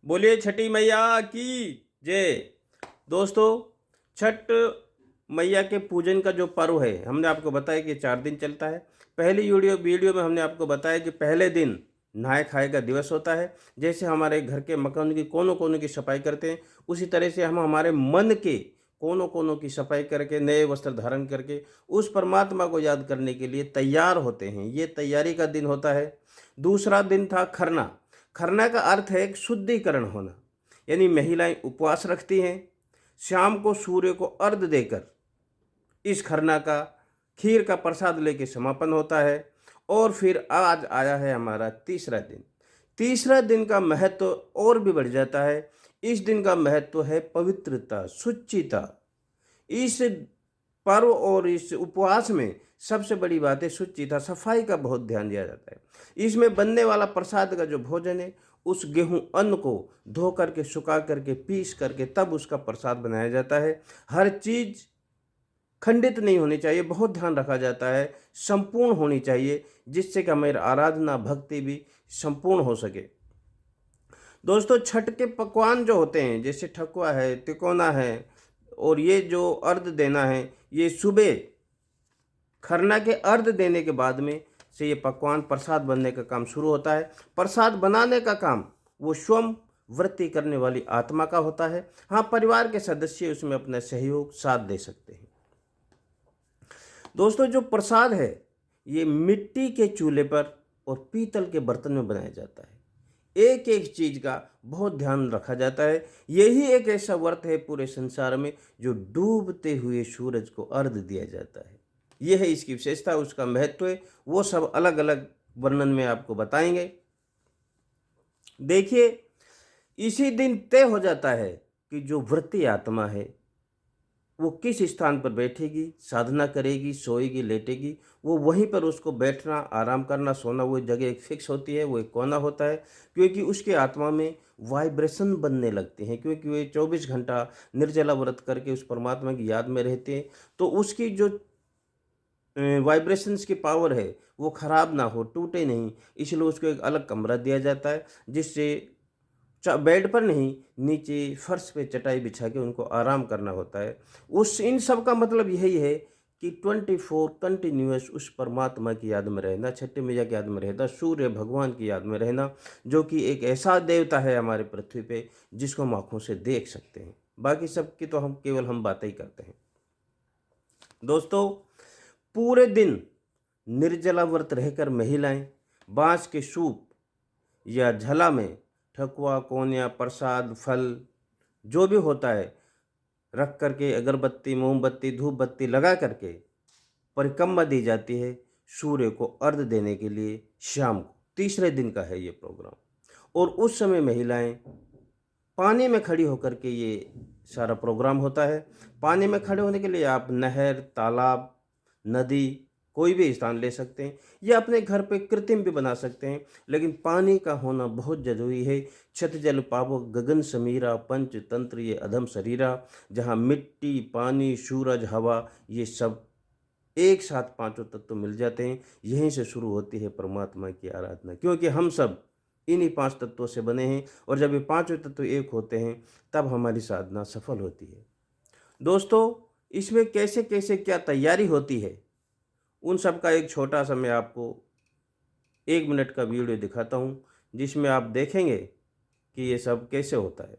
बोलिए छठी मैया की जय। दोस्तों, छठ मैया के पूजन का जो पर्व है, हमने आपको बताया कि 4 दिन चलता है। पहली वीडियो में हमने आपको बताया कि पहले दिन नहाय खाए का दिवस होता है। जैसे हमारे घर के मकान की कोनों कोनों की सफाई करते हैं, उसी तरह से हम हमारे मन के कोनों कोनों की सफाई करके, नए वस्त्र धारण करके उस परमात्मा को याद करने के लिए तैयार होते हैं। ये तैयारी का दिन होता है। दूसरा दिन था खरना। खरना का अर्थ है एक शुद्धिकरण होना, यानी महिलाएं उपवास रखती हैं। शाम को सूर्य को अर्घ देकर इस खरना का खीर का प्रसाद लेके समापन होता है। और फिर आज आया है हमारा तीसरा दिन। तीसरा दिन का महत्व और भी बढ़ जाता है। इस दिन का महत्व है पवित्रता, शुचिता। इस पर्व और इस उपवास में सबसे बड़ी बात है शुचिता, सफाई का बहुत ध्यान दिया जाता है। इसमें बनने वाला प्रसाद का जो भोजन है, उस गेहूं अन्न को धो करके, सुखा करके, पीस करके तब उसका प्रसाद बनाया जाता है। हर चीज खंडित नहीं होनी चाहिए, बहुत ध्यान रखा जाता है, संपूर्ण होनी चाहिए, जिससे कि हमारी आराधना भक्ति भी संपूर्ण हो सके। दोस्तों, छठ के पकवान जो होते हैं, जैसे ठकुआ है, तिकोना है, और ये जो अर्घ देना है, ये सुबह खरना के अर्घ देने के बाद में से ये पकवान प्रसाद बनने का काम शुरू होता है। प्रसाद बनाने का काम वो स्वयं व्रती करने वाली आत्मा का होता है। हाँ, परिवार के सदस्य उसमें अपना सहयोग साथ दे सकते हैं। दोस्तों, जो प्रसाद है ये मिट्टी के चूल्हे पर और पीतल के बर्तन में बनाया जाता है। एक एक चीज का बहुत ध्यान रखा जाता है। यही एक ऐसा व्रत है पूरे संसार में जो डूबते हुए सूरज को अर्घ दिया जाता है। यह है इसकी विशेषता, उसका महत्व है, वो सब अलग अलग वर्णन में आपको बताएंगे। देखिए, इसी दिन तय हो जाता है कि जो व्रती आत्मा है वो किस स्थान पर बैठेगी, साधना करेगी, सोएगी, लेटेगी। वो वहीं पर उसको बैठना, आराम करना, सोना, वो जगह एक फिक्स होती है, वो एक कोना होता है। क्योंकि उसके आत्मा में वाइब्रेशन बनने लगते हैं, क्योंकि वे 24 घंटा निर्जला व्रत करके उस परमात्मा की याद में रहते हैं। तो उसकी जो वाइब्रेशंस की पावर है वो खराब ना हो, टूटे नहीं, इसलिए उसको एक अलग कमरा दिया जाता है, जिससे बेड पर नहीं, नीचे फर्श पे चटाई बिछा के उनको आराम करना होता है। उस इन सब का मतलब यही है कि 24 कंटिन्यूअस उस परमात्मा की याद में रहना, छठी मैया की याद में रहना, सूर्य भगवान की याद में रहना, जो कि एक ऐसा देवता है हमारे पृथ्वी पे जिसको हम आँखों से देख सकते हैं। बाकी सब की तो हम बातें ही करते हैं। दोस्तों, पूरे दिन निर्जला व्रत रहकर महिलाएं बांस के सूप या झला में ठकुआ, कोनिया, प्रसाद, फल जो भी होता है रख करके, अगरबत्ती, मोमबत्ती, धूप बत्ती लगा करके परिक्रमा दी जाती है सूर्य को अर्घ देने के लिए। शाम को तीसरे दिन का है ये प्रोग्राम। और उस समय महिलाएं पानी में खड़ी होकर के ये सारा प्रोग्राम होता है। पानी में खड़े होने के लिए आप नहर, तालाब, नदी, कोई भी स्थान ले सकते हैं, या अपने घर पे कृत्रिम भी बना सकते हैं, लेकिन पानी का होना बहुत जरूरी है। छत जल पावो गगन समीरा, पंच तंत्र ये अधम शरीरा। जहाँ मिट्टी, पानी, सूरज, हवा, ये सब एक साथ पांचों तत्व मिल जाते हैं। यहीं से शुरू होती है परमात्मा की आराधना, क्योंकि हम सब इन्हीं 5 तत्वों से बने हैं, और जब ये पांचों तत्व एक होते हैं तब हमारी साधना सफल होती है। दोस्तों, इसमें कैसे कैसे क्या तैयारी होती है, उन सब का एक छोटा सा मैं आपको 1 मिनट का वीडियो दिखाता हूँ, जिसमें आप देखेंगे कि ये सब कैसे होता है।